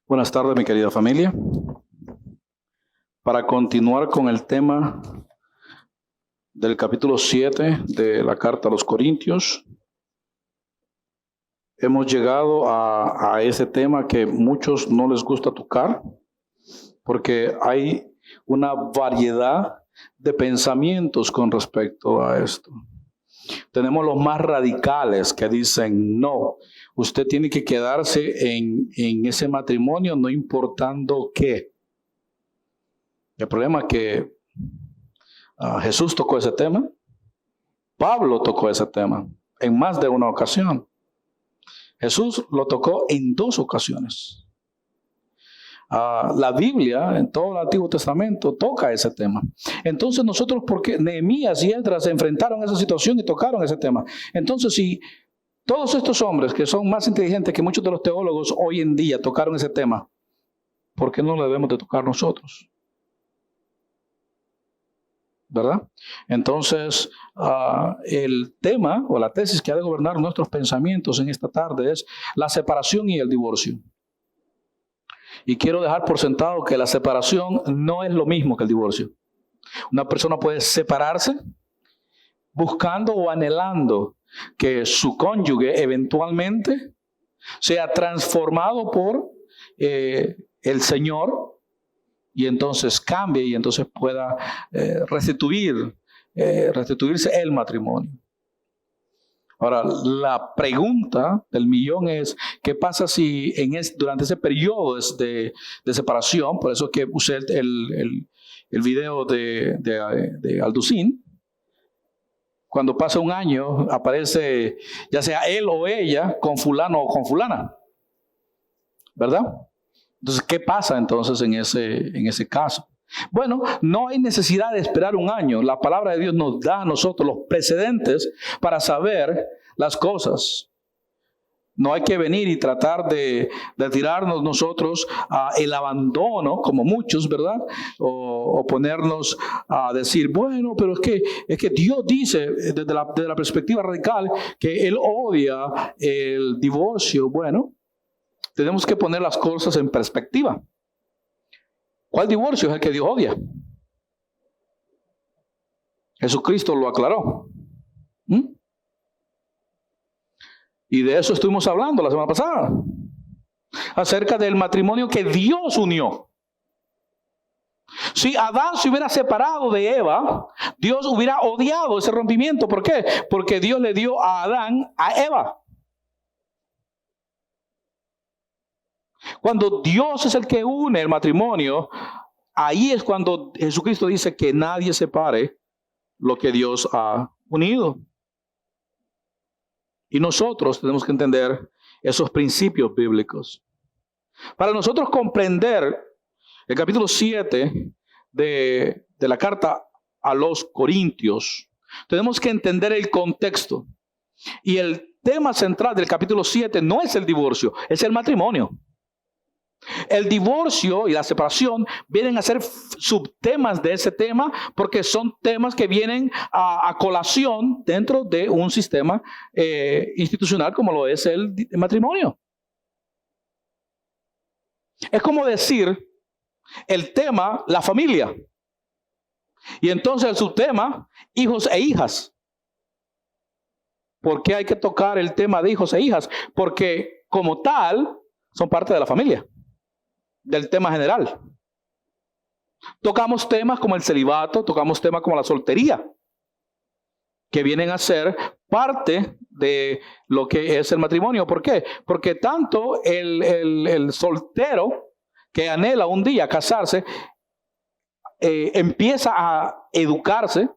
Buenas tardes, mi querida familia. Para continuar con el tema del capítulo 7 de la carta a los Corintios, hemos llegado a ese tema que muchos no les gusta tocar, porque hay una variedad de pensamientos con respecto a esto. Tenemos los más radicales que dicen, no, usted tiene que quedarse en ese matrimonio no importando qué. El problema es que Jesús tocó ese tema, Pablo tocó ese tema en más de una ocasión. Jesús lo tocó en 2 ocasiones. La Biblia, en todo el Antiguo Testamento, toca ese tema. Entonces nosotros, porque Nehemías y Esdras se enfrentaron a esa situación y tocaron ese tema. Entonces, si todos estos hombres que son más inteligentes que muchos de los teólogos hoy en día tocaron ese tema, ¿por qué no lo debemos de tocar nosotros? ¿Verdad? Entonces, el tema o la tesis que ha de gobernar nuestros pensamientos en esta tarde es la separación y el divorcio. Y quiero dejar por sentado que la separación no es lo mismo que el divorcio. Una persona puede separarse buscando o anhelando que su cónyuge eventualmente sea transformado por el Señor y entonces cambie y entonces pueda restituirse el matrimonio. Ahora, la pregunta del millón es, ¿qué pasa si durante ese periodo de separación, por eso que usé el video de Alducín, cuando pasa un año, aparece ya sea él o ella con fulano o con fulana, ¿verdad? Entonces, ¿qué pasa entonces en ese caso? Bueno, no hay necesidad de esperar un año. La palabra de Dios nos da a nosotros los precedentes para saber las cosas. No hay que venir y tratar de tirarnos nosotros el abandono, como muchos, ¿verdad? O ponernos a decir, bueno, pero es que Dios dice desde la perspectiva radical que Él odia el divorcio. Bueno, tenemos que poner las cosas en perspectiva. ¿Cuál divorcio es el que Dios odia? Jesucristo lo aclaró. Y de eso estuvimos hablando la semana pasada. Acerca del matrimonio que Dios unió. Si Adán se hubiera separado de Eva, Dios hubiera odiado ese rompimiento. ¿Por qué? Porque Dios le dio a Adán a Eva. Cuando Dios es el que une el matrimonio, ahí es cuando Jesucristo dice que nadie separe lo que Dios ha unido. Y nosotros tenemos que entender esos principios bíblicos. Para nosotros comprender el capítulo 7 de la carta a los Corintios, tenemos que entender el contexto. Y el tema central del capítulo 7 no es el divorcio, es el matrimonio. El divorcio y la separación vienen a ser subtemas de ese tema porque son temas que vienen a colación dentro de un sistema institucional como lo es el matrimonio. Es como decir el tema, la familia. Y entonces el subtema, hijos e hijas. ¿Por qué hay que tocar el tema de hijos e hijas? Porque como tal son parte de la familia. Del tema general. Tocamos temas como el celibato, tocamos temas como la soltería, que vienen a ser parte de lo que es el matrimonio. ¿Por qué? Porque tanto el soltero que anhela un día casarse, empieza a educarse,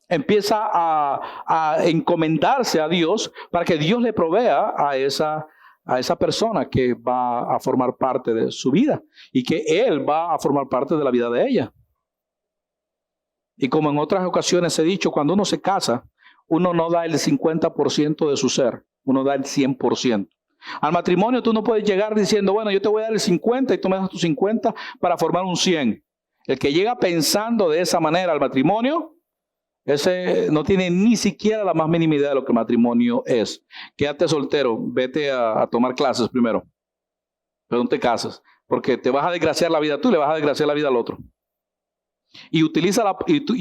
empieza a encomendarse a Dios para que Dios le provea a esa persona que va a formar parte de su vida y que él va a formar parte de la vida de ella. Y como en otras ocasiones he dicho, cuando uno se casa, uno no da el 50% de su ser, uno da el 100%. Al matrimonio tú no puedes llegar diciendo, bueno, yo te voy a dar el 50 y tú me das tu 50 para formar un 100. El que llega pensando de esa manera al matrimonio, ese no tiene ni siquiera la más mínima idea de lo que el matrimonio es. Quédate soltero, vete a tomar clases primero, pero no te cases. porque te vas a desgraciar la vida tú y le vas a desgraciar la vida al otro. Y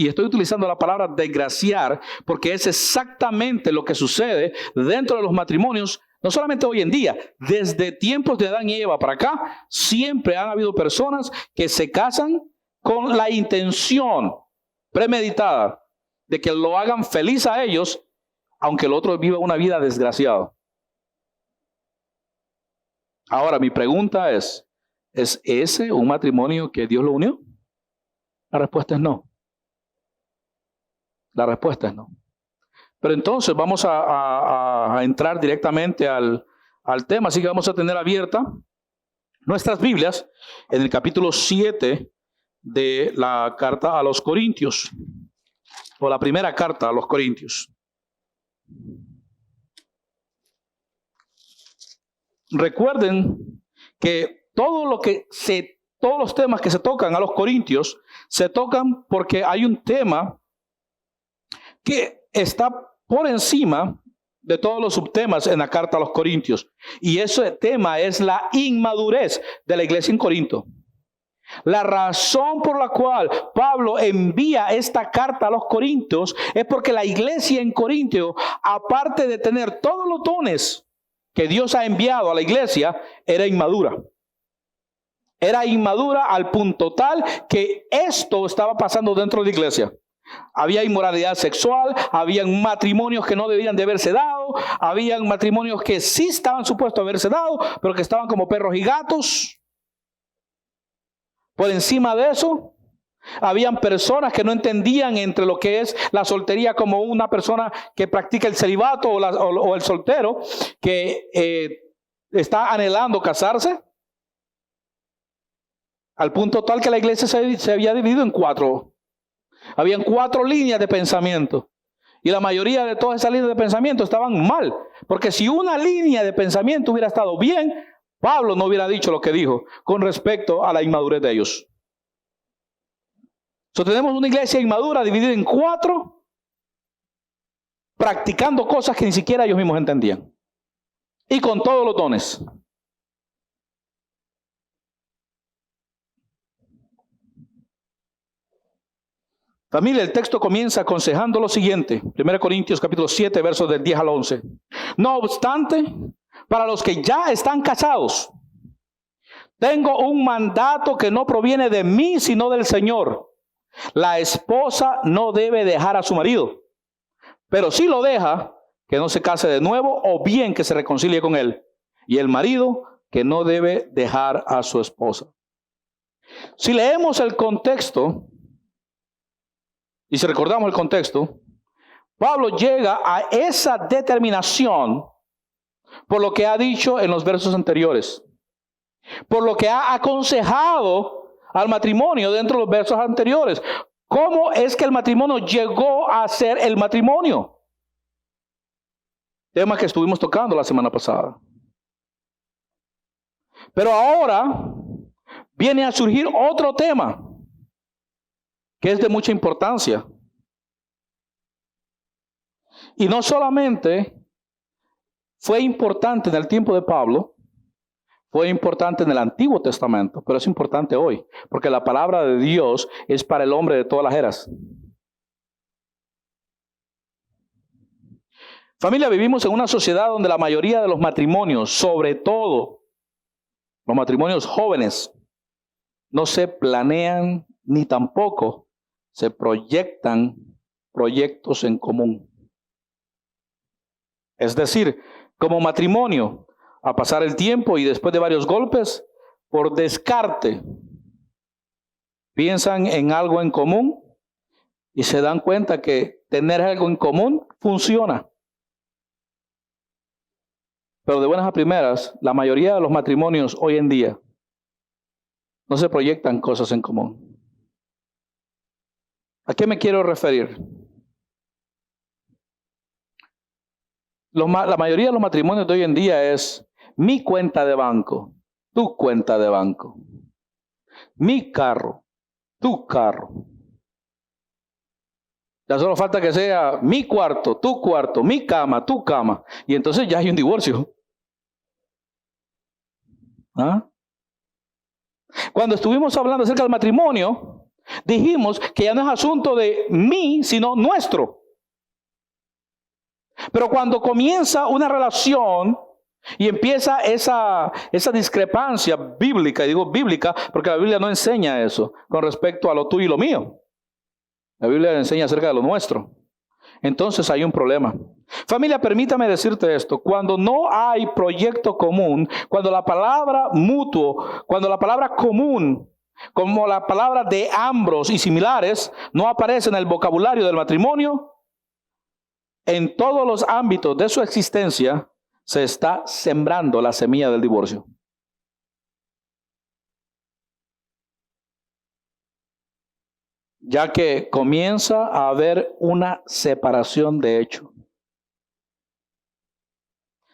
estoy utilizando la palabra desgraciar porque es exactamente lo que sucede dentro de los matrimonios, no solamente hoy en día, desde tiempos de Adán y Eva para acá, siempre han habido personas que se casan con la intención premeditada de que lo hagan feliz a ellos, aunque el otro viva una vida desgraciada. Ahora, mi pregunta ¿es ese un matrimonio que Dios lo unió? La respuesta es no. La respuesta es no. Pero entonces vamos a entrar directamente al tema, así que vamos a tener abierta nuestras Biblias en el capítulo 7 de la carta a los Corintios, o la primera carta a los Corintios. Recuerden que todos los temas que se tocan a los Corintios se tocan porque hay un tema que está por encima de todos los subtemas en la carta a los Corintios. Y ese tema es la inmadurez de la iglesia en Corinto. La razón por la cual Pablo envía esta carta a los Corintios es porque la iglesia en Corintio, aparte de tener todos los dones que Dios ha enviado a la iglesia, era inmadura. Era inmadura al punto tal que esto estaba pasando dentro de la iglesia. Había inmoralidad sexual, habían matrimonios que no debían de haberse dado, habían matrimonios que sí estaban supuestos a haberse dado, pero que estaban como perros y gatos. Por encima de eso, habían personas que no entendían entre lo que es la soltería como una persona que practica el celibato o el soltero que está anhelando casarse. Al punto tal que la iglesia se había dividido en 4. Habían 4 líneas de pensamiento. Y la mayoría de todas esas líneas de pensamiento estaban mal. Porque si una línea de pensamiento hubiera estado bien, Pablo no hubiera dicho lo que dijo con respecto a la inmadurez de ellos. Entonces tenemos una iglesia inmadura dividida en 4, practicando cosas que ni siquiera ellos mismos entendían. Y con todos los dones. Familia, el texto comienza aconsejando lo siguiente. 1 Corintios capítulo 7, versos del 10 al 11. No obstante, para los que ya están casados, tengo un mandato que no proviene de mí, sino del Señor. La esposa no debe dejar a su marido, pero si lo deja, que no se case de nuevo o bien que se reconcilie con él. Y el marido que no debe dejar a su esposa. Si leemos el contexto, y si recordamos el contexto, Pablo llega a esa determinación por lo que ha dicho en los versos anteriores, por lo que ha aconsejado al matrimonio dentro de los versos anteriores. ¿Cómo es que el matrimonio llegó a ser el matrimonio? Tema que estuvimos tocando la semana pasada. Pero ahora viene a surgir otro tema que es de mucha importancia. Y no solamente fue importante en el tiempo de Pablo, fue importante en el Antiguo Testamento, pero es importante hoy, porque la palabra de Dios es para el hombre de todas las eras. Familia, vivimos en una sociedad donde la mayoría de los matrimonios, sobre todo los matrimonios jóvenes, no se planean ni tampoco se proyectan proyectos en común. Es decir, como matrimonio, a pasar el tiempo y después de varios golpes, por descarte, piensan en algo en común y se dan cuenta que tener algo en común funciona. Pero de buenas a primeras, la mayoría de los matrimonios hoy en día no se proyectan cosas en común. ¿A qué me quiero referir? La mayoría de los matrimonios de hoy en día es mi cuenta de banco, tu cuenta de banco, mi carro, tu carro. Ya solo falta que sea mi cuarto, mi cama, tu cama. Y entonces ya hay un divorcio. ¿Ah? Cuando estuvimos hablando acerca del matrimonio, dijimos que ya no es asunto de mí, sino nuestro. Pero cuando comienza una relación y empieza esa discrepancia bíblica, y digo bíblica porque la Biblia no enseña eso con respecto a lo tuyo y lo mío. La Biblia enseña acerca de lo nuestro. Entonces hay un problema. Familia, permítame decirte esto. Cuando no hay proyecto común, cuando la palabra mutuo, cuando la palabra común, como la palabra de ambos y similares, no aparece en el vocabulario del matrimonio, en todos los ámbitos de su existencia se está sembrando la semilla del divorcio. Ya que comienza a haber una separación de hecho.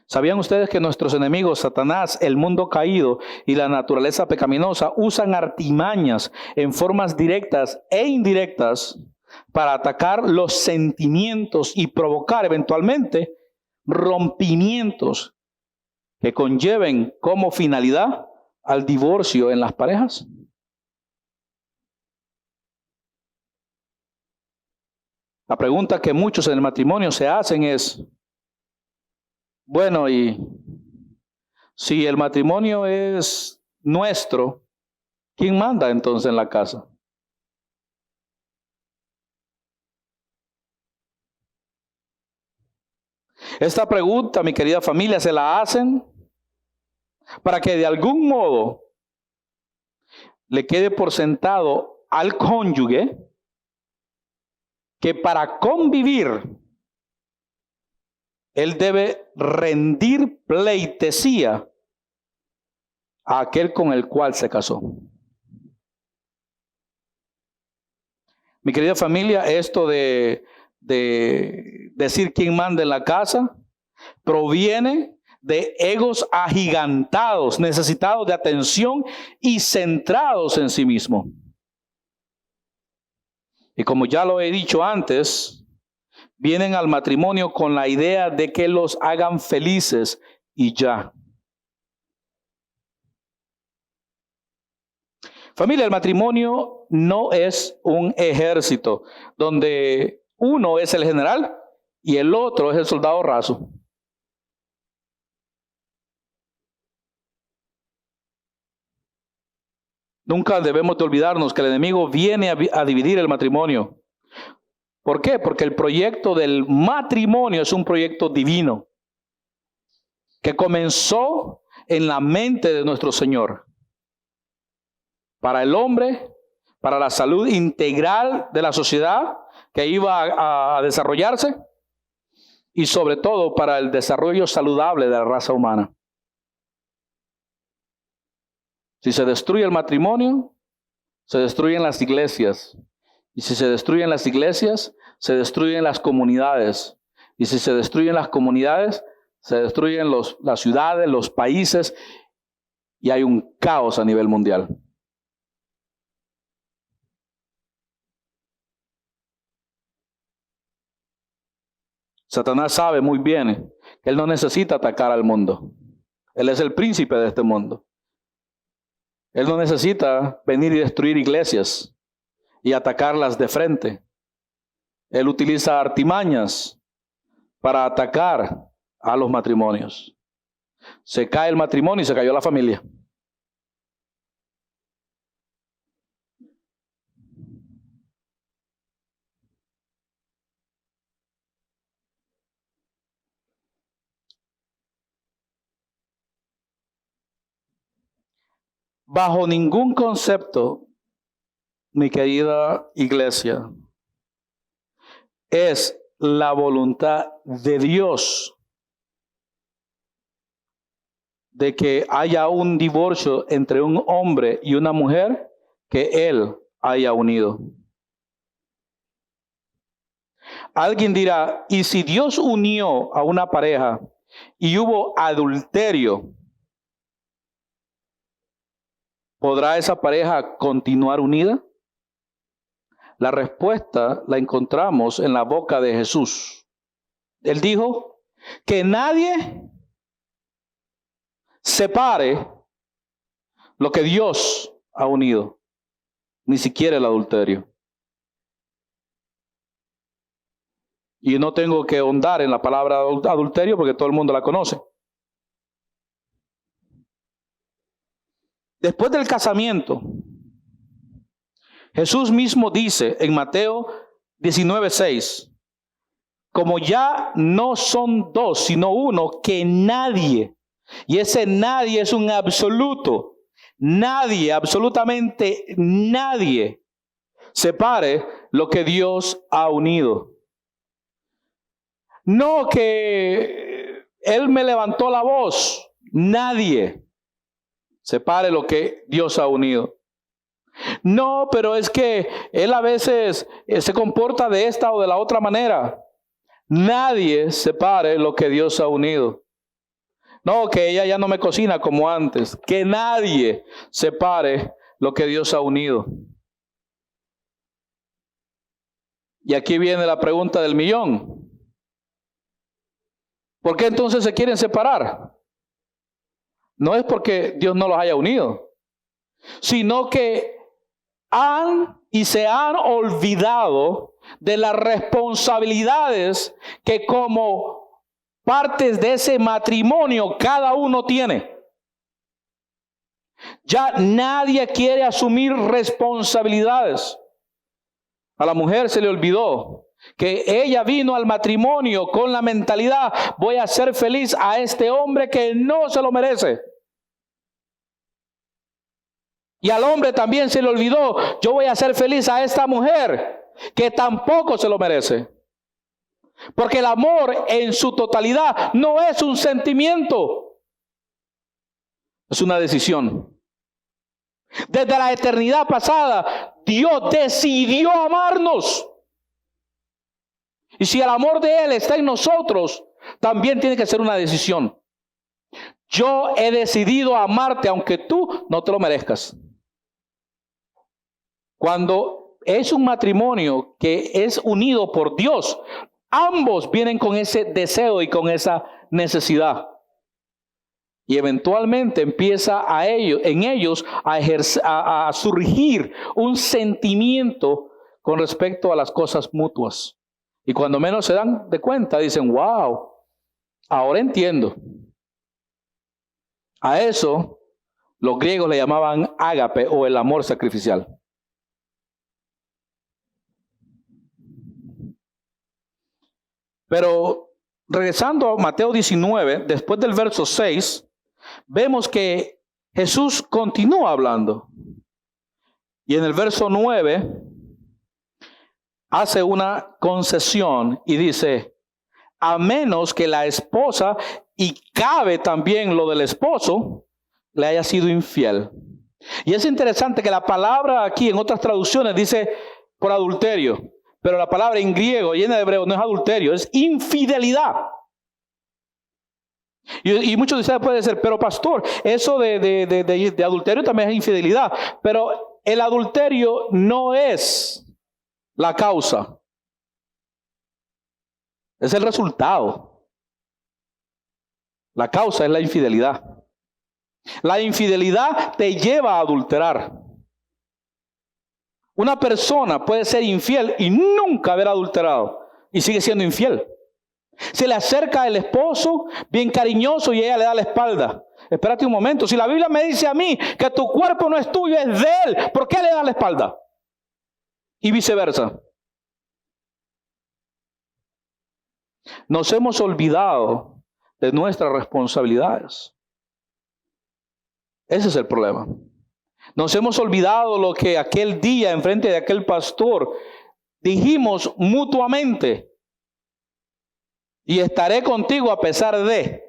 ¿Sabían ustedes que nuestros enemigos, Satanás, el mundo caído y la naturaleza pecaminosa, usan artimañas en formas directas e indirectas para atacar los sentimientos y provocar eventualmente rompimientos que conlleven como finalidad al divorcio en las parejas? La pregunta que muchos en el matrimonio se hacen es, bueno, y si el matrimonio es nuestro, ¿quién manda entonces en la casa? Esta pregunta, mi querida familia, se la hacen para que de algún modo le quede por sentado al cónyuge que para convivir él debe rendir pleitesía a aquel con el cual se casó. Mi querida familia, esto de decir quién manda en la casa proviene de egos agigantados, necesitados de atención y centrados en sí mismo. Y como ya lo he dicho antes, vienen al matrimonio con la idea de que los hagan felices y ya. Familia, el matrimonio no es un ejército donde uno es el general y el otro es el soldado raso. Nunca debemos de olvidarnos que el enemigo viene a dividir el matrimonio. ¿Por qué? Porque el proyecto del matrimonio es un proyecto divino que comenzó en la mente de nuestro Señor. Para el hombre, para la salud integral de la sociedad que iba a desarrollarse y sobre todo para el desarrollo saludable de la raza humana. Si se destruye el matrimonio, se destruyen las iglesias. Y si se destruyen las iglesias, se destruyen las comunidades. Y si se destruyen las comunidades, se destruyen las ciudades, los países, y hay un caos a nivel mundial. Satanás sabe muy bien que él no necesita atacar al mundo. Él es el príncipe de este mundo. Él no necesita venir y destruir iglesias y atacarlas de frente. Él utiliza artimañas para atacar a los matrimonios. Se cae el matrimonio y se cayó la familia. Bajo ningún concepto, mi querida iglesia, es la voluntad de Dios de que haya un divorcio entre un hombre y una mujer que Él haya unido. Alguien dirá, ¿y si Dios unió a una pareja y hubo adulterio, ¿podrá esa pareja continuar unida? La respuesta la encontramos en la boca de Jesús. Él dijo que nadie separe lo que Dios ha unido, ni siquiera el adulterio. Y no tengo que ahondar en la palabra adulterio porque todo el mundo la conoce. Después del casamiento, Jesús mismo dice en Mateo 19:6, como ya no son dos, sino uno, que nadie, y ese nadie es un absoluto, nadie, absolutamente nadie, separe lo que Dios ha unido. No que Él me levantó la voz, nadie separe lo que Dios ha unido. No, pero es que Él a veces se comporta de esta o de la otra manera. Nadie separe lo que Dios ha unido. No, que ella ya no me cocina como antes. Que nadie separe lo que Dios ha unido. Y aquí viene la pregunta del millón. ¿Por qué entonces se quieren separar? No es porque Dios no los haya unido, sino que se han olvidado de las responsabilidades que como partes de ese matrimonio cada uno tiene. Ya nadie quiere asumir responsabilidades. A la mujer se le olvidó que ella vino al matrimonio con la mentalidad: voy a hacer feliz a este hombre que no se lo merece. Y al hombre también se le olvidó: yo voy a hacer feliz a esta mujer que tampoco se lo merece. Porque el amor en su totalidad no es un sentimiento, es una decisión. Desde la eternidad pasada, Dios decidió amarnos. Y si el amor de Él está en nosotros, también tiene que ser una decisión. Yo he decidido amarte aunque tú no te lo merezcas. Cuando es un matrimonio que es unido por Dios, ambos vienen con ese deseo y con esa necesidad. Y eventualmente empieza en ellos a surgir un sentimiento con respecto a las cosas mutuas. Y cuando menos se dan de cuenta, dicen: wow, ahora entiendo. A eso los griegos le llamaban ágape, o el amor sacrificial. Pero regresando a Mateo 19, después del verso 6, vemos que Jesús continúa hablando. Y en el verso 9 hace una concesión y dice: a menos que la esposa, y cabe también lo del esposo, le haya sido infiel. Y es interesante que la palabra aquí en otras traducciones dice por adulterio, pero la palabra en griego y en hebreo no es adulterio, es infidelidad. Y muchos de ustedes pueden decir: pero pastor, eso de adulterio también es infidelidad. Pero el adulterio no es la causa, es el resultado. La causa es la infidelidad. La infidelidad te lleva a adulterar. Una persona puede ser infiel y nunca haber adulterado y sigue siendo infiel. Se le acerca el esposo bien cariñoso y ella le da la espalda. Espérate un momento, si la Biblia me dice a mí que tu cuerpo no es tuyo, es de Él, ¿por qué le da la espalda? Y viceversa. Nos hemos olvidado de nuestras responsabilidades. Ese es el problema. Nos hemos olvidado lo que aquel día enfrente de aquel pastor dijimos mutuamente: y estaré contigo a pesar de.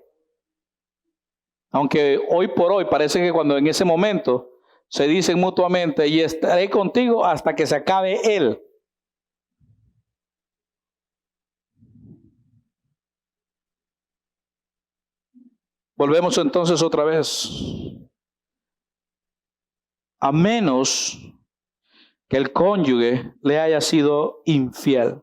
Aunque hoy por hoy parece que cuando en ese momento se dicen mutuamente: y estaré contigo hasta que se acabe él. Volvemos entonces otra vez. A menos que el cónyuge le haya sido infiel.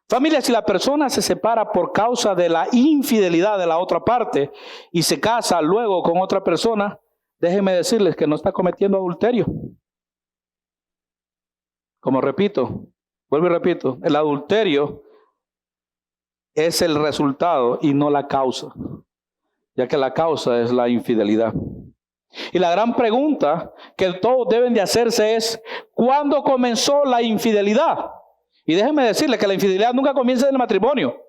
Familia, si la persona se separa por causa de la infidelidad de la otra parte y se casa luego con otra persona, déjenme decirles que no está cometiendo adulterio. Como repito, vuelvo y repito, el adulterio es el resultado y no la causa, ya que la causa es la infidelidad. Y la gran pregunta que todos deben de hacerse es, ¿cuándo comenzó la infidelidad? Y déjenme decirles que la infidelidad nunca comienza en el matrimonio.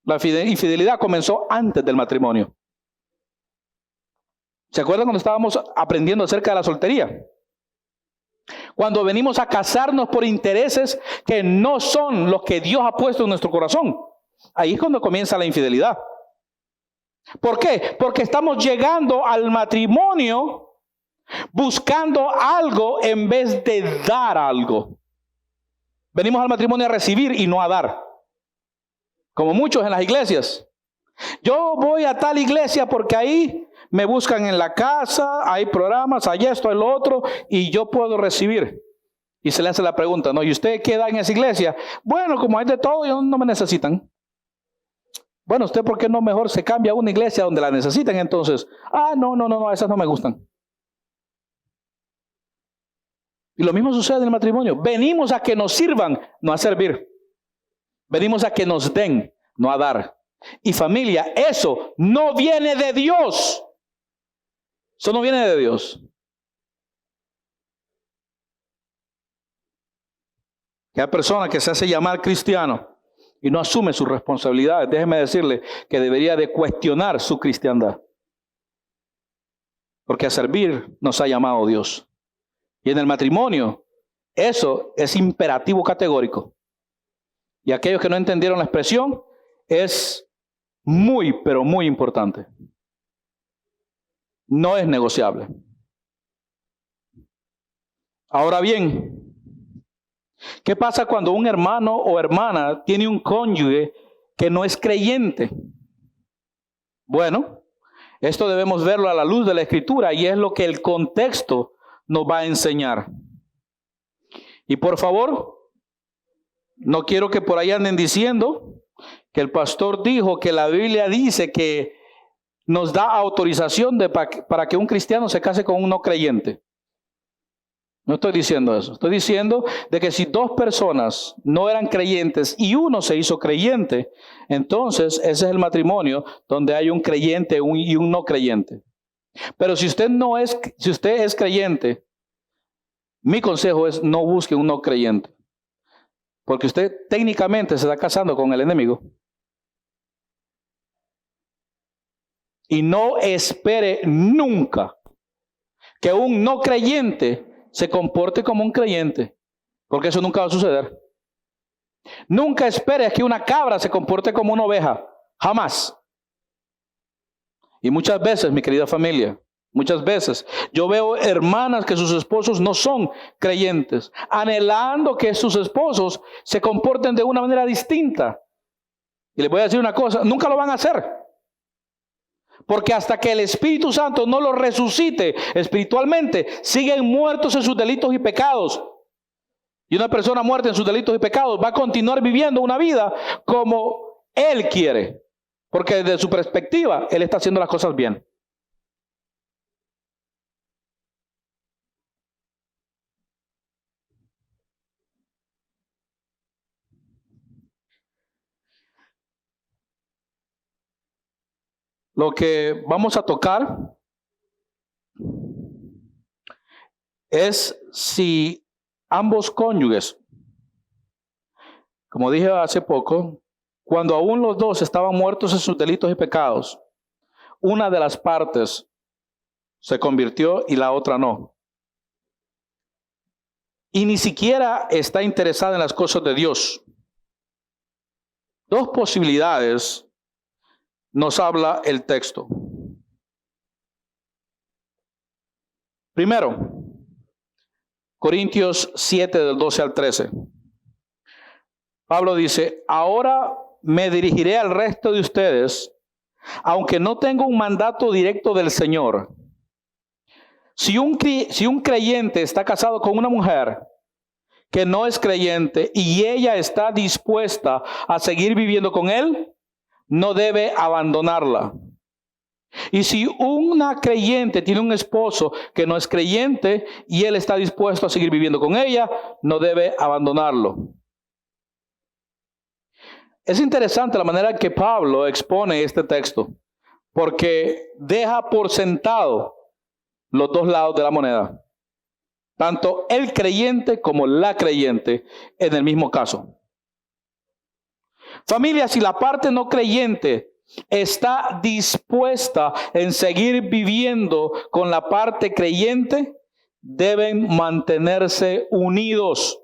La infidelidad comenzó antes del matrimonio. ¿Se acuerdan cuando estábamos aprendiendo acerca de la soltería? Cuando venimos a casarnos por intereses que no son los que Dios ha puesto en nuestro corazón. Ahí es cuando comienza la infidelidad. ¿Por qué? Porque estamos llegando al matrimonio buscando algo en vez de dar algo. Venimos al matrimonio a recibir y no a dar. Como muchos en las iglesias. Yo voy a tal iglesia porque ahí me buscan en la casa, hay programas, hay esto, hay lo otro, y yo puedo recibir. Y se le hace la pregunta, ¿no? ¿Y usted qué da en esa iglesia? Bueno, como hay de todo, ellos no me necesitan. Bueno, ¿usted por qué no mejor se cambia a una iglesia donde la necesitan entonces? No, esas no me gustan. Y lo mismo sucede en el matrimonio. Venimos a que nos sirvan, no a servir. Venimos a que nos den, no a dar. Y familia, eso no viene de Dios. Eso no viene de Dios. Cada persona que se hace llamar cristiano y no asume sus responsabilidades, déjeme decirle que debería de cuestionar su cristiandad. Porque a servir nos ha llamado Dios. Y en el matrimonio, eso es imperativo categórico. Y aquellos que no entendieron la expresión, es muy, pero muy importante. No es negociable. Ahora bien, ¿qué pasa cuando un hermano o hermana tiene un cónyuge que no es creyente? Bueno, esto debemos verlo a la luz de la Escritura y es lo que el contexto nos va a enseñar. Y por favor, no quiero que por ahí anden diciendo que el pastor dijo que la Biblia dice que nos da autorización para que un cristiano se case con un no creyente. No estoy diciendo eso. Estoy diciendo de que si dos personas no eran creyentes y uno se hizo creyente, entonces ese es el matrimonio donde hay un creyente y un no creyente. Pero si usted es creyente, mi consejo es no busque un no creyente. Porque usted técnicamente se está casando con el enemigo. Y no espere nunca que un no creyente se comporte como un creyente, porque eso nunca va a suceder. Nunca espere que una cabra se comporte como una oveja, jamás. Y muchas veces, mi querida familia, muchas veces yo veo hermanas que sus esposos no son creyentes, anhelando que sus esposos se comporten de una manera distinta. Y les voy a decir una cosa, nunca lo van a hacer. Porque hasta que el Espíritu Santo no los resucite espiritualmente, siguen muertos en sus delitos y pecados. Y una persona muerta en sus delitos y pecados va a continuar viviendo una vida como él quiere. Porque desde su perspectiva, él está haciendo las cosas bien. Lo que vamos a tocar es si ambos cónyuges, como dije hace poco, cuando aún los dos estaban muertos en sus delitos y pecados, una de las partes se convirtió y la otra no. Y ni siquiera está interesada en las cosas de Dios. Dos posibilidades nos habla el texto. Primero, Corintios 7 del 12 al 13. Pablo dice, ahora me dirigiré al resto de ustedes, aunque no tengo un mandato directo del Señor. Si un creyente está casado con una mujer que no es creyente y ella está dispuesta a seguir viviendo con él, no debe abandonarla. Y si una creyente tiene un esposo que no es creyente y él está dispuesto a seguir viviendo con ella, no debe abandonarlo. Es interesante la manera en que Pablo expone este texto, porque deja por sentado los dos lados de la moneda, tanto el creyente como la creyente en el mismo caso. Familia, si la parte no creyente está dispuesta en seguir viviendo con la parte creyente, deben mantenerse unidos.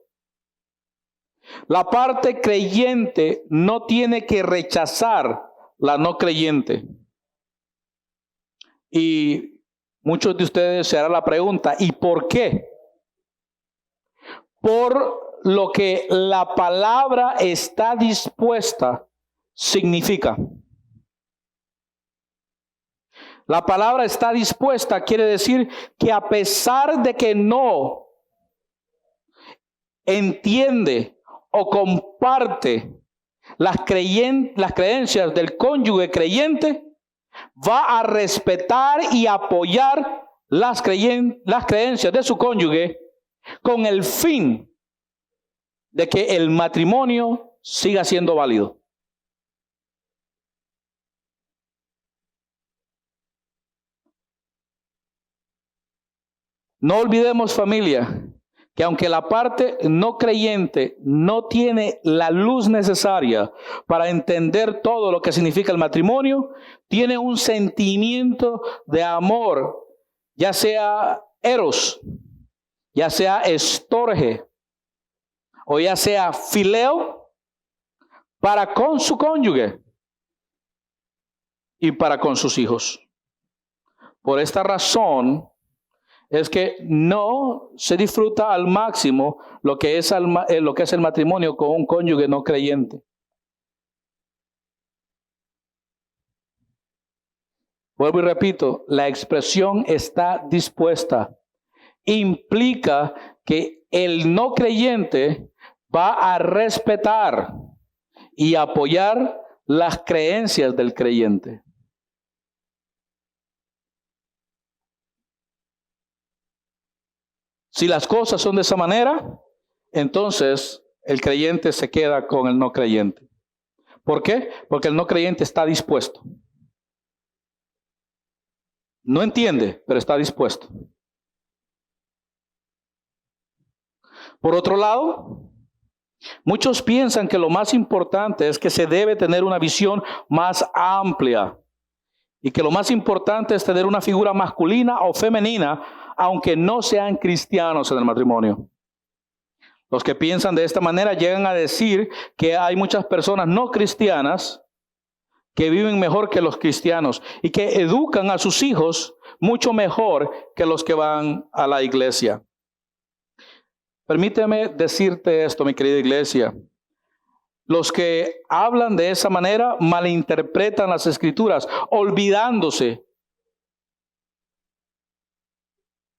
La parte creyente no tiene que rechazar la no creyente. Y muchos de ustedes se harán la pregunta, ¿y por qué? Por lo que la palabra está dispuesta significa. La palabra está dispuesta quiere decir que a pesar de que no entiende o comparte las creencias del cónyuge creyente, va a respetar y apoyar las creencias de su cónyuge con el fin de que el matrimonio siga siendo válido. No olvidemos, familia, que aunque la parte no creyente no tiene la luz necesaria para entender todo lo que significa el matrimonio, tiene un sentimiento de amor, ya sea eros, ya sea estorge, o ya sea fileo, para con su cónyuge y para con sus hijos. Por esta razón es que no se disfruta al máximo lo que es el matrimonio con un cónyuge no creyente. Vuelvo y repito, la expresión está dispuesta. Implica que el no creyente va a respetar y apoyar las creencias del creyente. Si las cosas son de esa manera, entonces el creyente se queda con el no creyente. ¿Por qué? Porque el no creyente está dispuesto. No entiende, pero está dispuesto. Por otro lado, muchos piensan que lo más importante es que se debe tener una visión más amplia y que lo más importante es tener una figura masculina o femenina, aunque no sean cristianos en el matrimonio. Los que piensan de esta manera llegan a decir que hay muchas personas no cristianas que viven mejor que los cristianos y que educan a sus hijos mucho mejor que los que van a la iglesia. Permíteme decirte esto, mi querida iglesia. Los que hablan de esa manera malinterpretan las escrituras, olvidándose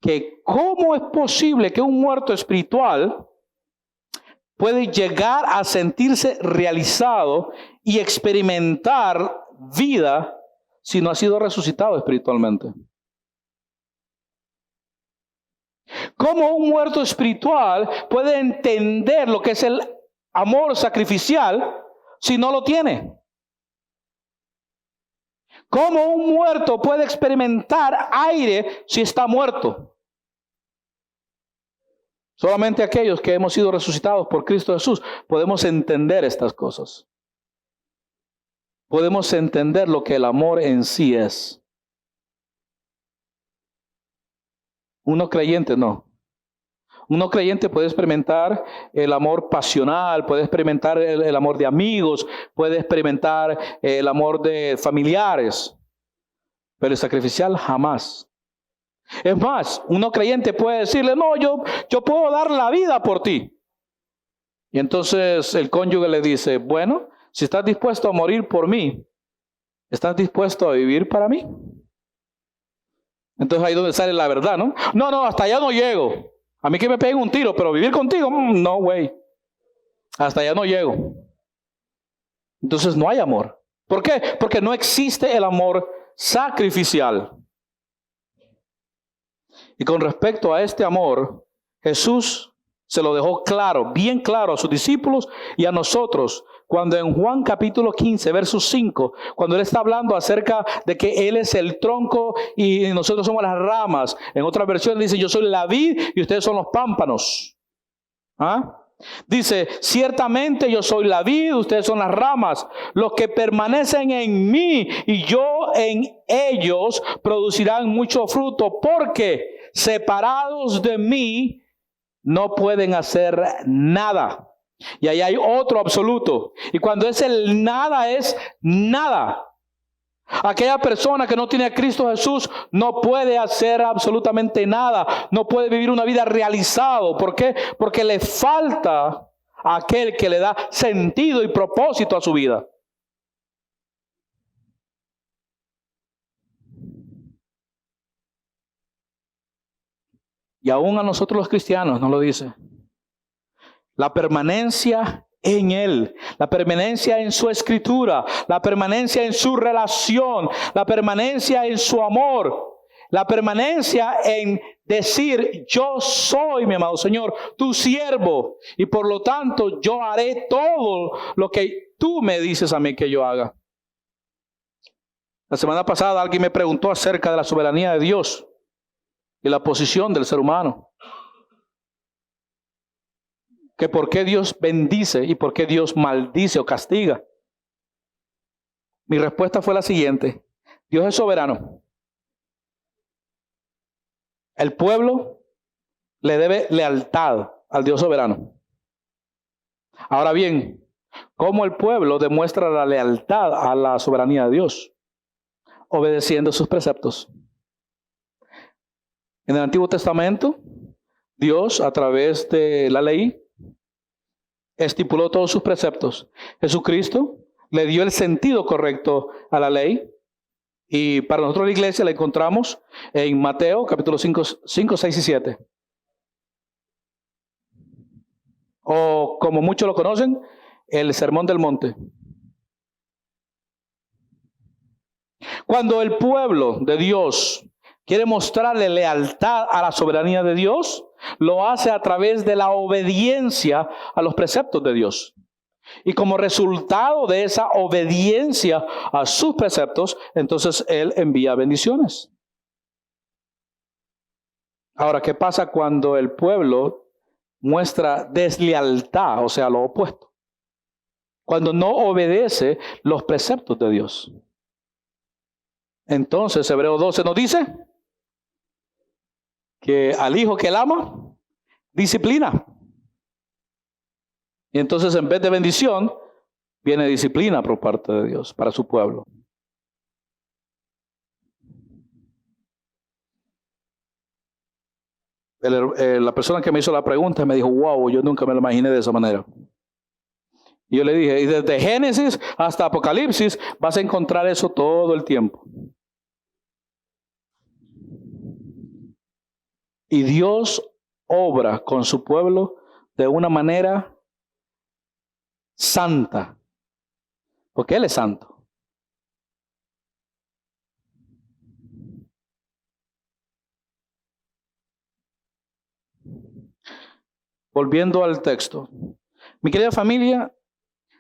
que cómo es posible que un muerto espiritual puede llegar a sentirse realizado y experimentar vida si no ha sido resucitado espiritualmente. ¿Cómo un muerto espiritual puede entender lo que es el amor sacrificial si no lo tiene? ¿Cómo un muerto puede experimentar aire si está muerto? Solamente aquellos que hemos sido resucitados por Cristo Jesús podemos entender estas cosas. Podemos entender lo que el amor en sí es. Uno creyente no. Uno creyente puede experimentar el amor pasional, puede experimentar el amor de amigos, puede experimentar el amor de familiares, pero el sacrificial jamás. Es más, uno creyente puede decirle, no, yo puedo dar la vida por ti. Y entonces el cónyuge le dice, bueno, si estás dispuesto a morir por mí, ¿estás dispuesto a vivir para mí? Entonces ahí es donde sale la verdad, ¿no? No, hasta allá no llego. A mí que me peguen un tiro, pero vivir contigo, no, güey. Hasta allá no llego. Entonces no hay amor. ¿Por qué? Porque no existe el amor sacrificial. Y con respecto a este amor, Jesús se lo dejó claro, bien claro a sus discípulos y a nosotros, cuando en Juan capítulo 15, verso 5, cuando Él está hablando acerca de que Él es el tronco y nosotros somos las ramas. En otra versión dice, yo soy la vid y ustedes son los pámpanos. ¿Ah? Dice, ciertamente yo soy la vid, ustedes son las ramas. Los que permanecen en mí y yo en ellos producirán mucho fruto, porque separados de mí no pueden hacer nada. Y ahí hay otro absoluto. Y cuando es el nada, es nada. Aquella persona que no tiene a Cristo Jesús no puede hacer absolutamente nada. No puede vivir una vida realizado. ¿Por qué? Porque le falta a aquel que le da sentido y propósito a su vida. Y aún a nosotros los cristianos nos lo dice. La permanencia en Él, la permanencia en su escritura, la permanencia en su relación, la permanencia en su amor, la permanencia en decir, yo soy, mi amado Señor, tu siervo, y por lo tanto yo haré todo lo que tú me dices a mí que yo haga. La semana pasada alguien me preguntó acerca de la soberanía de Dios y la posición del ser humano. Que por qué Dios bendice y por qué Dios maldice o castiga. Mi respuesta fue la siguiente: Dios es soberano. El pueblo le debe lealtad al Dios soberano. Ahora bien, ¿cómo el pueblo demuestra la lealtad a la soberanía de Dios? Obedeciendo sus preceptos. En el Antiguo Testamento, Dios, a través de la ley, estipuló todos sus preceptos. Jesucristo le dio el sentido correcto a la ley. Y para nosotros la iglesia la encontramos en Mateo capítulo 5, 6 y 7. O como muchos lo conocen, el Sermón del Monte. Cuando el pueblo de Dios quiere mostrarle lealtad a la soberanía de Dios, lo hace a través de la obediencia a los preceptos de Dios. Y como resultado de esa obediencia a sus preceptos, entonces Él envía bendiciones. Ahora, ¿qué pasa cuando el pueblo muestra deslealtad, o sea, lo opuesto? Cuando no obedece los preceptos de Dios. Entonces, Hebreos 12 nos dice que al hijo que él ama, disciplina. Y entonces en vez de bendición, viene disciplina por parte de Dios para su pueblo. La persona que me hizo la pregunta me dijo, wow, yo nunca me lo imaginé de esa manera. Y yo le dije, y desde Génesis hasta Apocalipsis vas a encontrar eso todo el tiempo. Y Dios obra con su pueblo de una manera santa, porque Él es santo. Volviendo al texto, mi querida familia,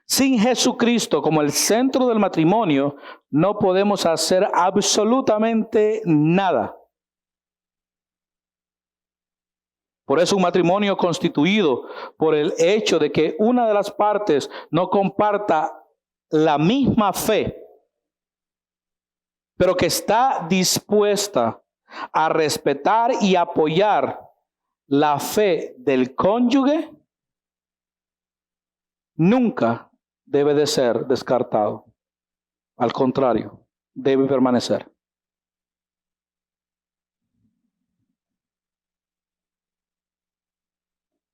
sin Jesucristo como el centro del matrimonio, no podemos hacer absolutamente nada. Por eso un matrimonio constituido por el hecho de que una de las partes no comparta la misma fe, pero que está dispuesta a respetar y apoyar la fe del cónyuge, nunca debe de ser descartado. Al contrario, debe permanecer.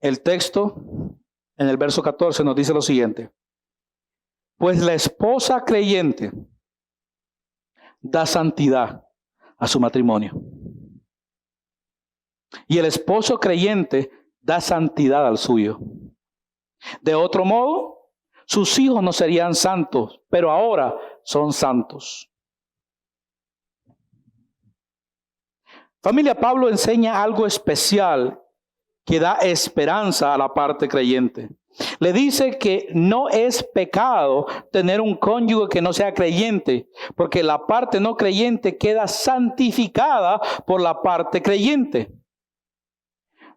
El texto en el verso 14 nos dice lo siguiente: pues la esposa creyente da santidad a su matrimonio, y el esposo creyente da santidad al suyo. De otro modo, sus hijos no serían santos, pero ahora son santos. Familia, Pablo enseña algo especial que da esperanza a la parte creyente. Le dice que no es pecado tener un cónyuge que no sea creyente, porque la parte no creyente queda santificada por la parte creyente.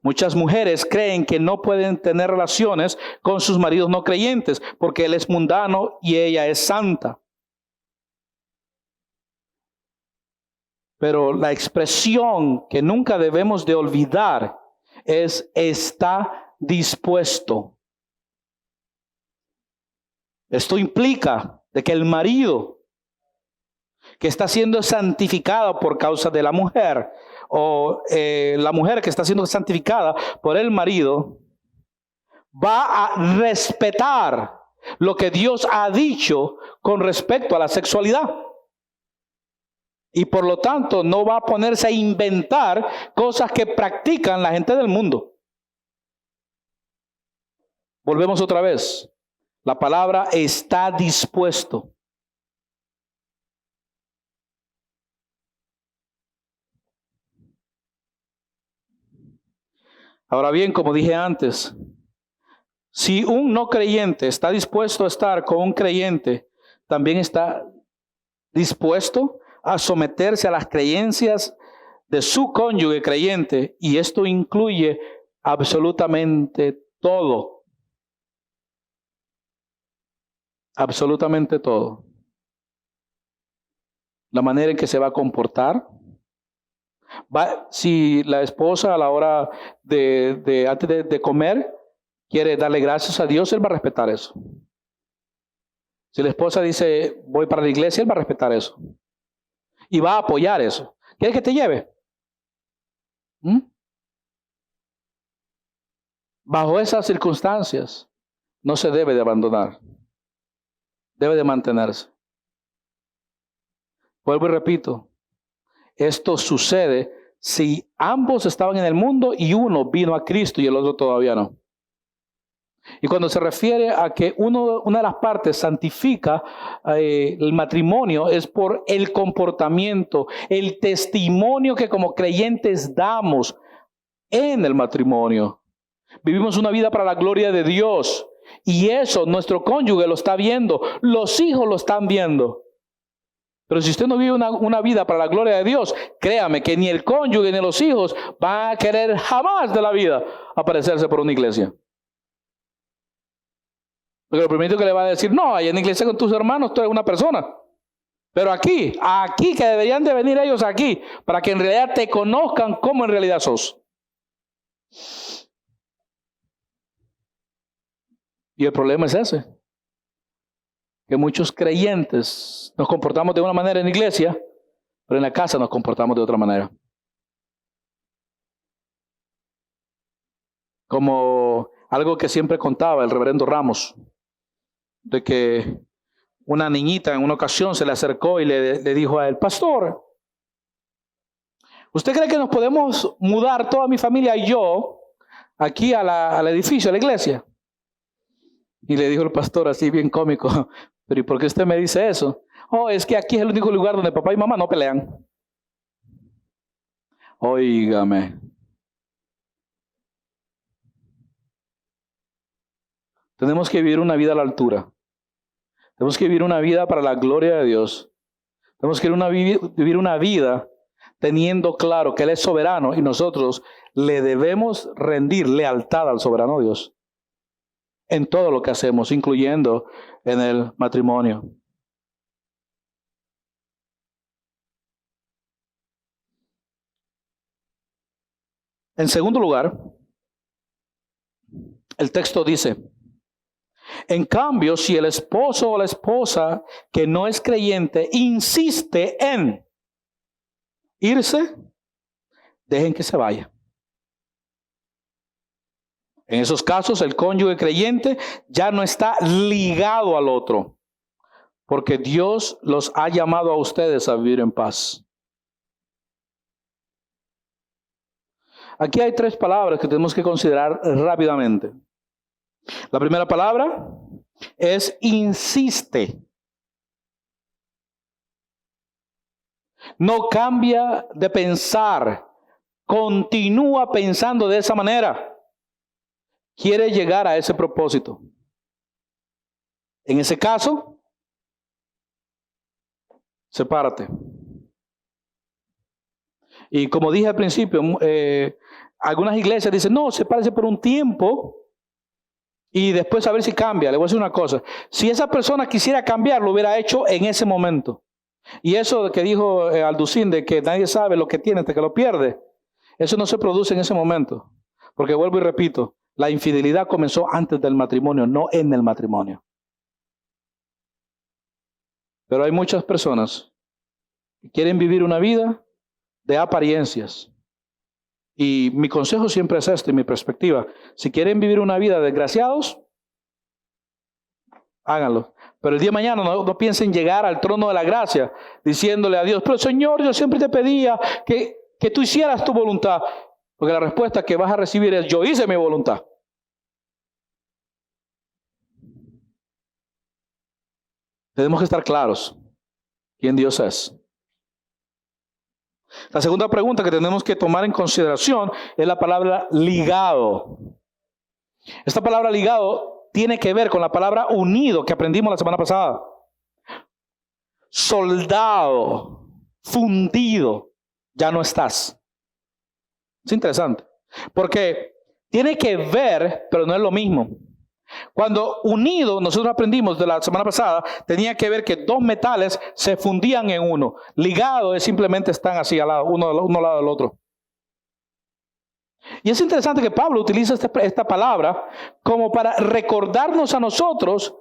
Muchas mujeres creen que no pueden tener relaciones con sus maridos no creyentes, porque él es mundano y ella es santa. Pero la expresión que nunca debemos de olvidar es está dispuesto. Esto implica de que el marido que está siendo santificado por causa de la mujer, o la mujer que está siendo santificada por el marido, va a respetar lo que Dios ha dicho con respecto a la sexualidad. Y por lo tanto no va a ponerse a inventar cosas que practican la gente del mundo. Volvemos otra vez. La palabra está dispuesto. Ahora bien, como dije antes, si un no creyente está dispuesto a estar con un creyente, también está dispuesto a someterse a las creencias de su cónyuge creyente, y esto incluye absolutamente todo. Absolutamente todo. La manera en que se va a comportar. Si la esposa a la hora antes de comer quiere darle gracias a Dios, él va a respetar eso. Si la esposa dice voy para la iglesia, él va a respetar eso. Y va a apoyar eso. ¿Quieres que te lleve? Bajo esas circunstancias, no se debe de abandonar. Debe de mantenerse. Vuelvo y repito. Esto sucede si ambos estaban en el mundo y uno vino a Cristo y el otro todavía no. Y cuando se refiere a que una de las partes santifica el matrimonio, es por el comportamiento, el testimonio que como creyentes damos en el matrimonio. Vivimos una vida para la gloria de Dios, y eso nuestro cónyuge lo está viendo, los hijos lo están viendo. Pero si usted no vive una vida para la gloria de Dios, créame que ni el cónyuge ni los hijos van a querer jamás de la vida aparecerse por una iglesia. Porque lo primero que le va a decir, no, allá en la iglesia con tus hermanos tú eres una persona. Pero aquí que deberían de venir ellos aquí, para que en realidad te conozcan como en realidad sos. Y el problema es ese. Que muchos creyentes nos comportamos de una manera en la iglesia, pero en la casa nos comportamos de otra manera. Como algo que siempre contaba el reverendo Ramos, de que una niñita en una ocasión se le acercó y le dijo a él, pastor, ¿usted cree que nos podemos mudar toda mi familia y yo aquí al edificio, a la iglesia? Y le dijo el pastor así bien cómico, pero ¿y por qué usted me dice eso? Oh, es que aquí es el único lugar donde papá y mamá no pelean. Óigame. Tenemos que vivir una vida a la altura. Tenemos que vivir una vida para la gloria de Dios. Tenemos que vivir una vida teniendo claro que Él es soberano y nosotros le debemos rendir lealtad al soberano Dios en todo lo que hacemos, incluyendo en el matrimonio. En segundo lugar, el texto dice, en cambio, si el esposo o la esposa que no es creyente insiste en irse, dejen que se vaya. En esos casos, el cónyuge creyente ya no está ligado al otro, porque Dios los ha llamado a ustedes a vivir en paz. Aquí hay tres palabras que tenemos que considerar rápidamente. La primera palabra es insiste. No cambia de pensar continúa pensando de esa manera, quiere llegar a ese propósito. En ese caso, sepárate. Y como dije al principio, algunas iglesias dicen, no, sepárese por un tiempo y después a ver si cambia. Le voy a decir una cosa, si esa persona quisiera cambiar, lo hubiera hecho en ese momento. Y eso que dijo Alducín, de que nadie sabe lo que tiene hasta que lo pierde, eso no se produce en ese momento. Porque vuelvo y repito, la infidelidad comenzó antes del matrimonio, no en el matrimonio. Pero hay muchas personas que quieren vivir una vida de apariencias. Y mi consejo siempre es esto, y mi perspectiva. Si quieren vivir una vida de desgraciados, háganlo. Pero el día de mañana no piensen llegar al trono de la gracia diciéndole a Dios, pero Señor, yo siempre te pedía que tú hicieras tu voluntad. Porque la respuesta que vas a recibir es, yo hice mi voluntad. Tenemos que estar claros quién Dios es. La segunda pregunta que tenemos que tomar en consideración es la palabra ligado. Esta palabra ligado tiene que ver con la palabra unido que aprendimos la semana pasada. Soldado, fundido, ya no estás. Es interesante, porque tiene que ver, pero no es lo mismo. Cuando unido, nosotros aprendimos de la semana pasada, tenía que ver que dos metales se fundían en uno. Ligado es simplemente están así al lado, uno al lado del otro. Y es interesante que Pablo utiliza esta palabra como para recordarnos a nosotros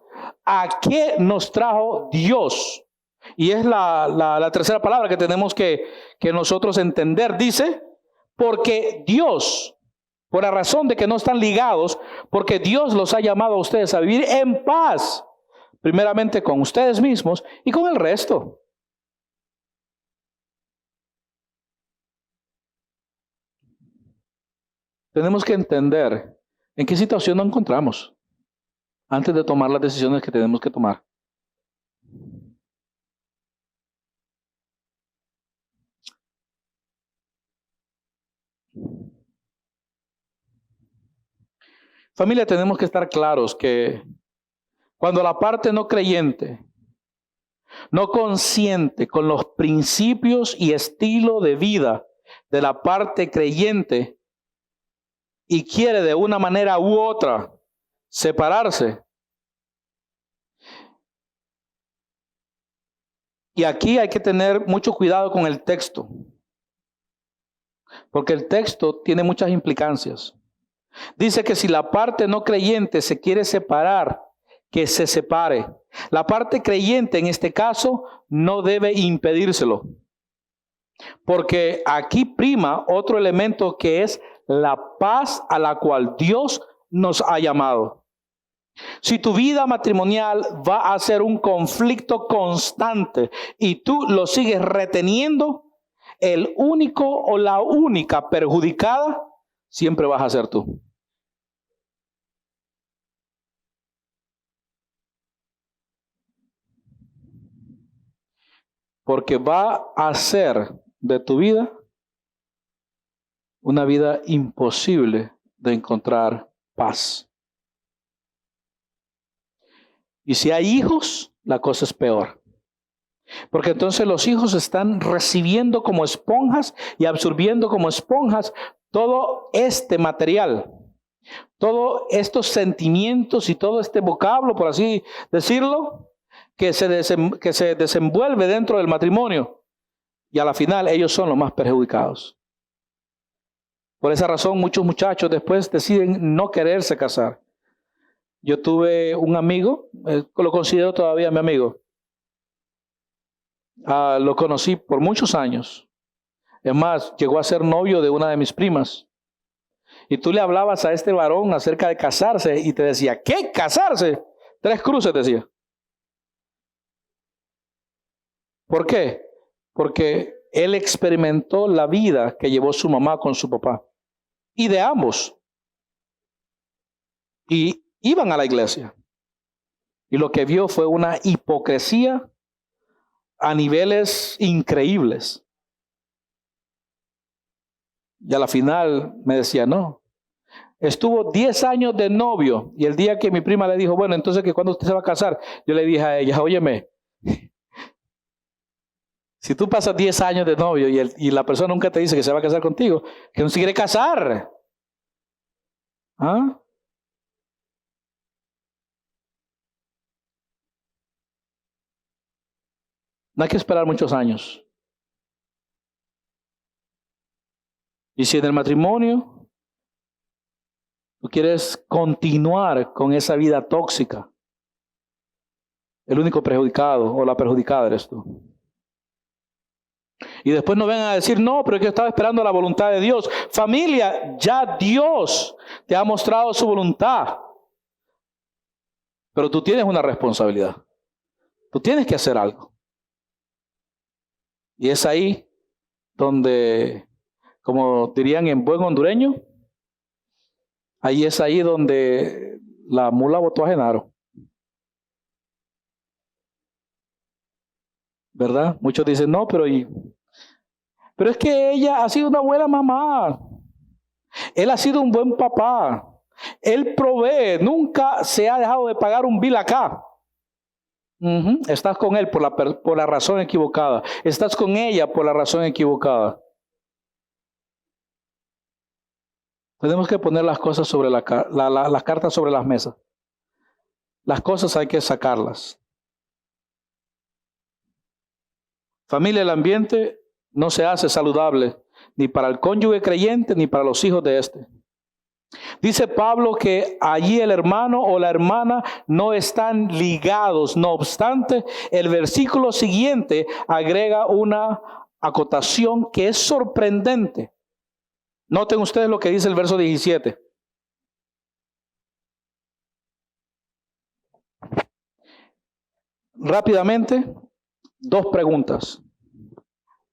a qué nos trajo Dios. Y es la tercera palabra que tenemos que nosotros entender. Dice, porque Dios, por la razón de que no están ligados, porque Dios los ha llamado a ustedes a vivir en paz, primeramente con ustedes mismos y con el resto. Tenemos que entender en qué situación nos encontramos antes de tomar las decisiones que tenemos que tomar. Familia, tenemos que estar claros que cuando la parte no creyente, no consciente con los principios y estilo de vida de la parte creyente y quiere de una manera u otra separarse. Y aquí hay que tener mucho cuidado con el texto, porque el texto tiene muchas implicancias. Dice que si la parte no creyente se quiere separar, que se separe. La parte creyente en este caso no debe impedírselo, porque aquí prima otro elemento que es la paz a la cual Dios nos ha llamado. Si tu vida matrimonial va a ser un conflicto constante y tú lo sigues reteniendo, el único o la única perjudicada siempre vas a ser tú. Porque va a ser de tu vida una vida imposible de encontrar paz. Y si hay hijos, la cosa es peor. Porque entonces los hijos están recibiendo como esponjas y absorbiendo como esponjas todo este material, todos estos sentimientos y todo este vocablo, por así decirlo, que se desenvuelve dentro del matrimonio. Y a la final ellos son los más perjudicados. Por esa razón muchos muchachos después deciden no quererse casar. Yo tuve un amigo, lo considero todavía mi amigo. Lo conocí por muchos años. Es más, llegó a ser novio de una de mis primas. Y tú le hablabas a este varón acerca de casarse y te decía, ¿qué? ¿Casarse? 3 cruces decía. ¿Por qué? Porque él experimentó la vida que llevó su mamá con su papá. Y de ambos. Y iban a la iglesia. Y lo que vio fue una hipocresía a niveles increíbles. Y a la final me decía, no. Estuvo 10 años de novio. Y el día que mi prima le dijo, bueno, entonces que cuando usted se va a casar, yo le dije a ella, óyeme, si tú pasas 10 años de novio y la persona nunca te dice que se va a casar contigo, que no se quiere casar. ¿Ah? No hay que esperar muchos años. Y si en el matrimonio tú quieres continuar con esa vida tóxica, el único perjudicado o la perjudicada eres tú. Y después no vengan a decir, no, pero es que yo estaba esperando la voluntad de Dios. Familia, ya Dios te ha mostrado su voluntad. Pero tú tienes una responsabilidad. Tú tienes que hacer algo. Y es ahí donde, como dirían en buen hondureño, ahí es ahí donde la mula botó a Genaro. ¿Verdad? Muchos dicen, no, pero es que ella ha sido una buena mamá. Él ha sido un buen papá. Él provee. Nunca se ha dejado de pagar un bill acá. Estás con él por la razón equivocada. Estás con ella por la razón equivocada. Tenemos que poner las cosas sobre las cartas sobre las mesas. Las cosas hay que sacarlas. Familia, el ambiente no se hace saludable ni para el cónyuge creyente ni para los hijos de este. Dice Pablo que allí el hermano o la hermana no están ligados. No obstante, el versículo siguiente agrega una acotación que es sorprendente. Noten ustedes lo que dice el verso 17. Rápidamente, dos preguntas.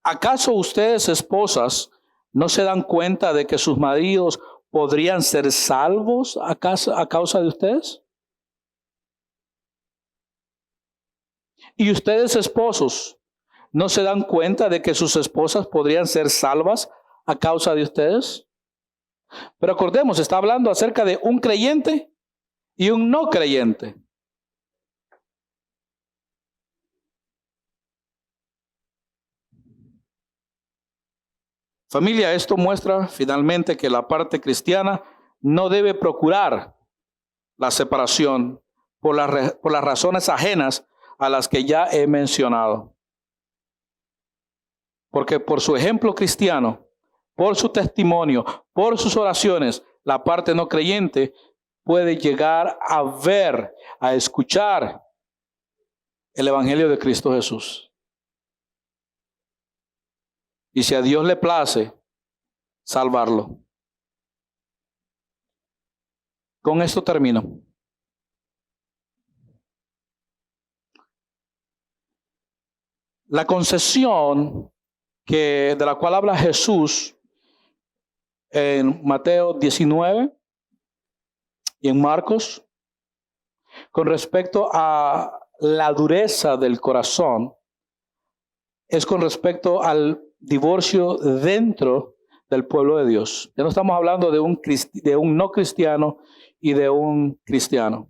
¿Acaso ustedes, esposas, no se dan cuenta de que sus maridos podrían ser salvos a causa de ustedes? ¿Y ustedes, esposos, no se dan cuenta de que sus esposas podrían ser salvas a causa de ustedes? Pero acordemos, está hablando acerca de un creyente y un no creyente. Familia, esto muestra finalmente que la parte cristiana no debe procurar la separación por las razones ajenas a las que ya he mencionado. Porque por su ejemplo cristiano, por su testimonio, por sus oraciones, la parte no creyente puede llegar a ver, a escuchar el Evangelio de Cristo Jesús. Y si a Dios le place, salvarlo. Con esto termino. La concesión de la cual habla Jesús en Mateo 19 y en Marcos, con respecto a la dureza del corazón, es con respecto al divorcio dentro del pueblo de Dios. Ya no estamos hablando de un no cristiano y de un cristiano.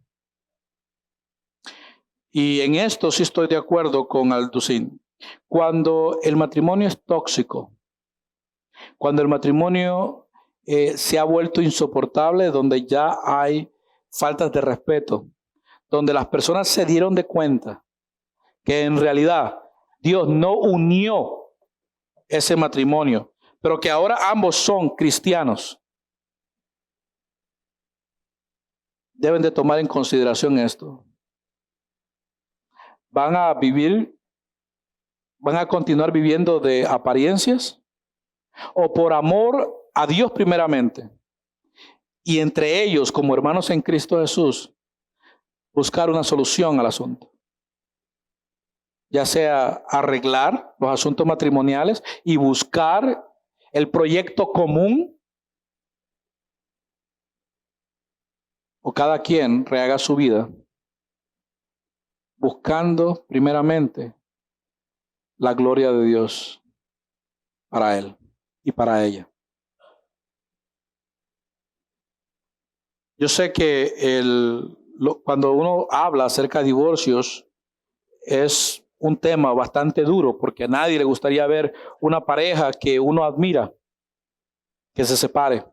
Y en esto sí estoy de acuerdo con Alducín. Cuando el matrimonio es tóxico, cuando el matrimonio se ha vuelto insoportable, donde ya hay faltas de respeto, donde las personas se dieron de cuenta que en realidad Dios no unió ese matrimonio, pero que ahora ambos son cristianos, deben de tomar en consideración esto. Van a continuar viviendo de apariencias o por amor a Dios primeramente y entre ellos como hermanos en Cristo Jesús buscar una solución al asunto, ya sea arreglar los asuntos matrimoniales y buscar el proyecto común, o cada quien rehaga su vida buscando primeramente la gloria de Dios para él y para ella. Yo sé que cuando uno habla acerca de divorcios es un tema bastante duro porque a nadie le gustaría ver una pareja que uno admira que se separe.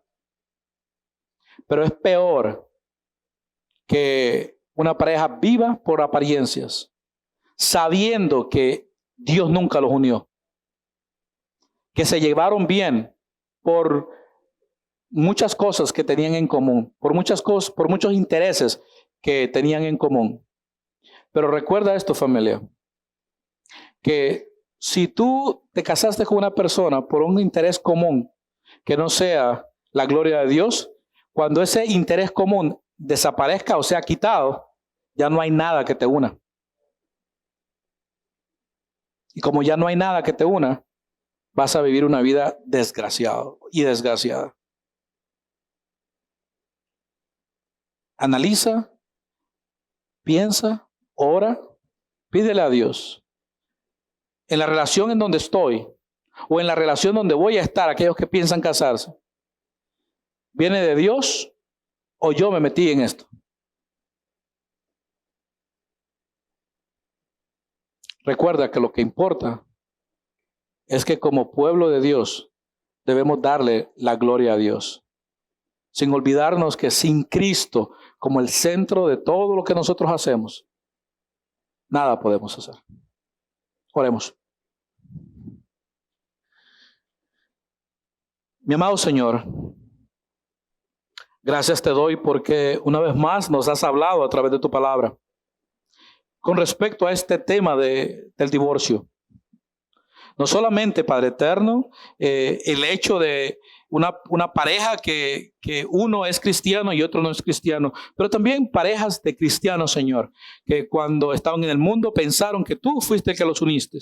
Pero es peor que una pareja viva por apariencias, sabiendo que Dios nunca los unió, que se llevaron bien por muchas cosas que tenían en común, por muchas cosas, por muchos intereses que tenían en común. Pero recuerda esto, familia, que si tú te casaste con una persona por un interés común que no sea la gloria de Dios, cuando ese interés común desaparezca o sea quitado, ya no hay nada que te una. Y como ya no hay nada que te una, vas a vivir una vida desgraciada y desgraciada. Analiza, piensa, ora, pídele a Dios. En la relación en donde estoy o en la relación donde voy a estar, aquellos que piensan casarse, ¿viene de Dios o yo me metí en esto? Recuerda que lo que importa es que como pueblo de Dios debemos darle la gloria a Dios, sin olvidarnos que sin Cristo como el centro de todo lo que nosotros hacemos, nada podemos hacer. Oremos. Mi amado Señor, gracias te doy porque una vez más nos has hablado a través de tu palabra con respecto a este tema del divorcio. No solamente, Padre eterno, el hecho de una pareja que uno es cristiano y otro no es cristiano, pero también parejas de cristianos, Señor, que cuando estaban en el mundo pensaron que tú fuiste el que los uniste.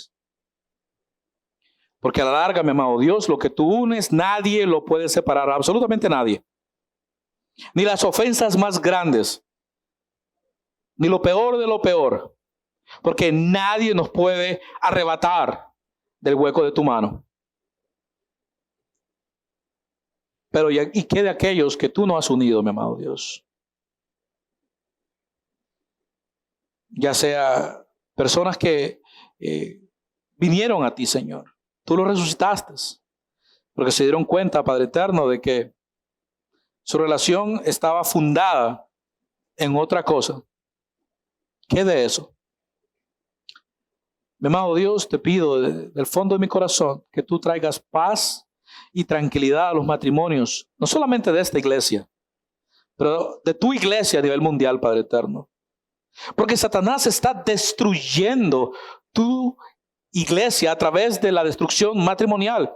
Porque a la larga, mi amado Dios, lo que tú unes, nadie lo puede separar, absolutamente nadie. Ni las ofensas más grandes, ni lo peor de lo peor, porque nadie nos puede arrebatar del hueco de tu mano. Pero ¿y qué de aquellos que tú no has unido, mi amado Dios? Ya sea personas que vinieron a ti, Señor. Tú los resucitaste, porque se dieron cuenta, Padre eterno, de que su relación estaba fundada en otra cosa. ¿Qué de eso? Mi amado Dios, te pido del fondo de mi corazón que tú traigas paz y tranquilidad a los matrimonios, no solamente de esta iglesia, pero de tu iglesia a nivel mundial, Padre eterno. Porque Satanás está destruyendo tu iglesia a través de la destrucción matrimonial.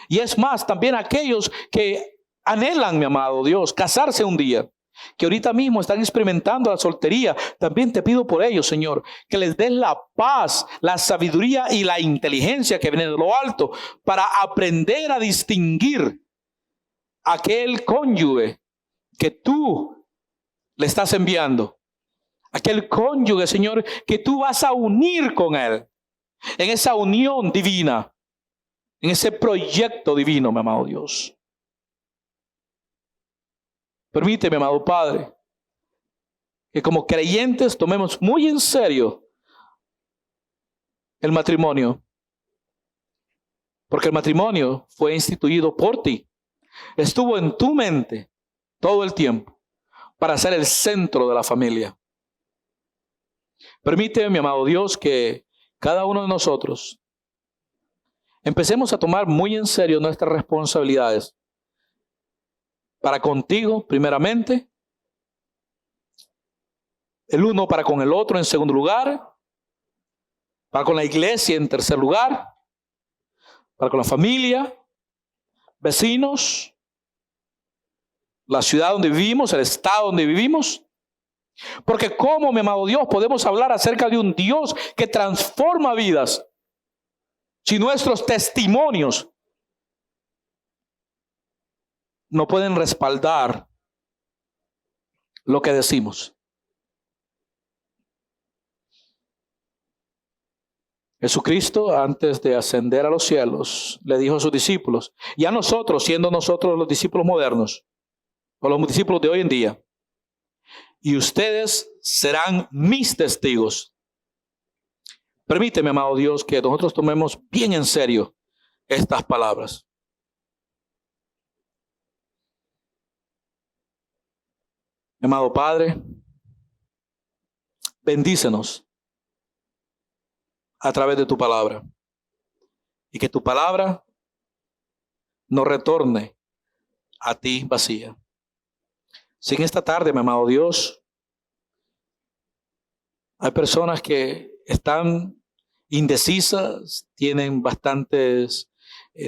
Y es más, también aquellos que anhelan, mi amado Dios, casarse un día, que ahorita mismo están experimentando la soltería, también te pido por ellos, Señor, que les des la paz, la sabiduría y la inteligencia que viene de lo alto para aprender a distinguir aquel cónyuge que tú le estás enviando, aquel cónyuge, Señor, que tú vas a unir con él en esa unión divina, en ese proyecto divino, mi amado Dios. Permíteme, amado Padre, que como creyentes tomemos muy en serio el matrimonio, porque el matrimonio fue instituido por ti, estuvo en tu mente todo el tiempo para ser el centro de la familia. Permíteme, mi amado Dios, que cada uno de nosotros empecemos a tomar muy en serio nuestras responsabilidades para contigo, primeramente, el uno para con el otro en segundo lugar, para con la iglesia en tercer lugar, para con la familia, vecinos, la ciudad donde vivimos, el estado donde vivimos. Porque como, mi amado Dios, podemos hablar acerca de un Dios que transforma vidas si nuestros testimonios no pueden respaldar lo que decimos? Jesucristo, antes de ascender a los cielos, le dijo a sus discípulos, y a nosotros, siendo nosotros los discípulos modernos, o los discípulos de hoy en día. Y ustedes serán mis testigos. Permíteme, amado Dios, que nosotros tomemos bien en serio estas palabras. Amado Padre, bendícenos a través de tu palabra. Y que tu palabra no retorne a ti vacía. Si en esta tarde, mi amado Dios, hay personas que están indecisas, tienen bastantes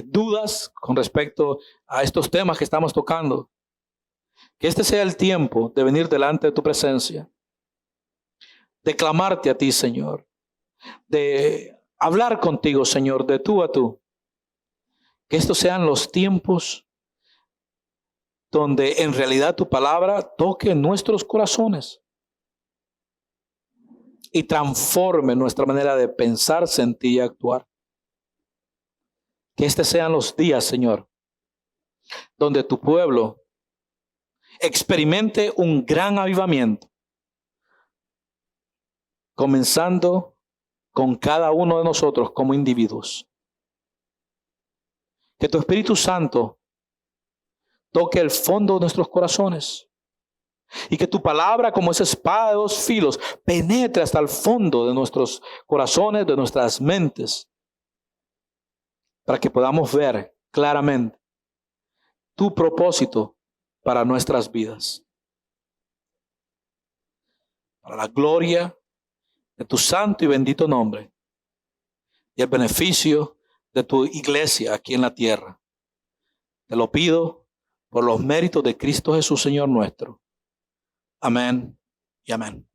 dudas con respecto a estos temas que estamos tocando. Que este sea el tiempo de venir delante de tu presencia, de clamarte a ti, Señor, de hablar contigo, Señor, de tú a tú. Que estos sean los tiempos donde en realidad tu palabra toque nuestros corazones y transforme nuestra manera de pensar, sentir y actuar. Que estos sean los días, Señor, donde tu pueblo experimente un gran avivamiento, comenzando con cada uno de nosotros como individuos. Que tu Espíritu Santo toque el fondo de nuestros corazones y que tu palabra, como esa espada de dos filos, penetre hasta el fondo de nuestros corazones, de nuestras mentes, para que podamos ver claramente tu propósito para nuestras vidas. Para la gloria de tu santo y bendito nombre y el beneficio de tu iglesia aquí en la tierra. Te lo pido por los méritos de Cristo Jesús, Señor nuestro. Amén y amén.